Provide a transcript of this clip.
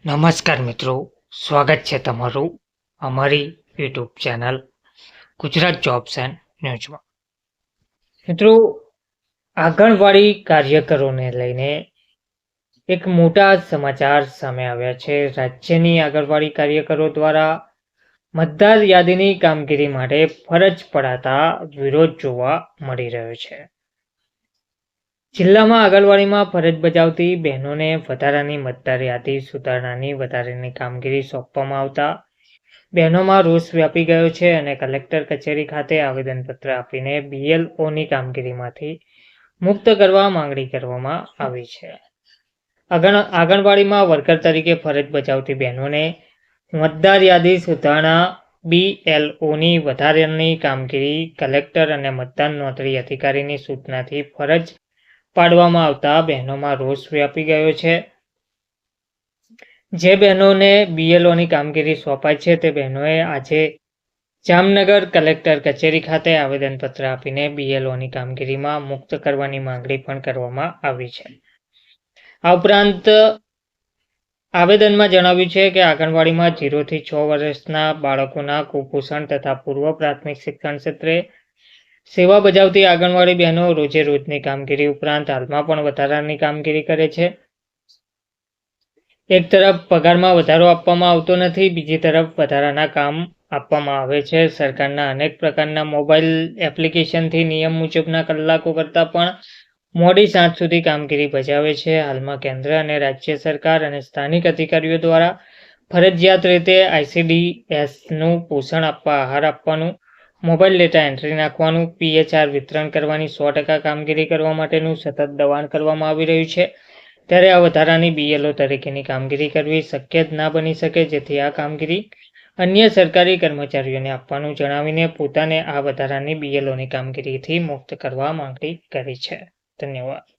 નમસ્કાર મિત્રો, સ્વાગત છે તમારું અમારી YouTube channel Gujarat jobs and ન્યૂઝમાં. મિત્રો, આંગણવાડી કાર્યકરોને લઈને એક મોટા સમાચાર સામે આવ્યા છે. રાજ્યની આંગણવાડી કાર્યકરો દ્વારા મતદાર યાદીની કામગીરી માટે ફરજ પડાતા વિરોધ જોવા મળી રહ્યો છે. જિલ્લામાં આંગણવાડીમાં ફરજ બજાવતી બહેનોને વધારાની મતદાર યાદી સુધારણાની વધારાની કામગીરી સોંપવામાં આવતા બહેનોમાં રોષ વ્યાપી ગયો છે અને કલેક્ટર કચેરી ખાતે આવેદનપત્ર આપીને BLOની કામગીરીમાંથી મુક્ત કરવા માંગણી કરવામાં આવી છે. આંગણવાડીમાં વર્કર તરીકે ફરજ બજાવતી બહેનોને મતદાર યાદી સુધારણા BLOની વધારાની કામગીરી કલેક્ટર અને મતદાન નોંધણી અધિકારીની સૂચનાથી ફરજ પાડવામાં આવતા બહેનોમાં રોષ વ્યાપી ગયો છે. જે બહેનોને BLOની કામગીરી સોંપાઈ છે તે બહેનોએ આજે જામનગર કલેક્ટર કચેરી ખાતે આવેદનપત્ર આપીને BLOની કામગીરીમાં મુક્ત કરવાની માંગણી પણ કરવામાં આવી છે. આ ઉપરાંત આવેદનમાં જણાવ્યું છે કે આંગણવાડીમાં 0 થી 6 વર્ષના બાળકોના કુપોષણ તથા પૂર્વ પ્રાથમિક શિક્ષણ ક્ષેત્રે સેવા બજાવતી આંગણવાડી બહેનો રોજે રોજની કામગીરી ઉપરાંત હાલમાં પણ વધારાની કામગીરી કરે છે. એક તરફ પગારમાં વધારો આપવામાં આવતો નથી, બીજી તરફ વધારાના કામ આપવામાં આવે છે. સરકારના અનેક પ્રકારના મોબાઈલ એપ્લિકેશનથી નિયમ મુજબના કલાકો કરતાં પણ મોડી સાંજ સુધી કામગીરી બજાવે છે. હાલમાં કેન્દ્ર અને રાજ્ય સરકાર અને સ્થાનિક અધિકારીઓ દ્વારા ફરજિયાત રીતે ICDSનું પોષણ આપવા આહાર આપવાનું, મોબાઈલ ડેટા એન્ટ્રી નાખવાનું, PHR વિતરણ કરવાની 100% કામગીરી કરવા માટેનું સતત દબાણ કરવામાં આવી રહ્યું છે. ત્યારે આ વધારાની BLO તરીકેની કામગીરી કરવી શક્ય જ ના બની શકે, જેથી આ કામગીરી અન્ય સરકારી કર્મચારીઓને આપવાનું જણાવીને પોતાને આ વધારાની BLOની કામગીરીથી મુક્ત કરવા માંગણી કરી છે. ધન્યવાદ.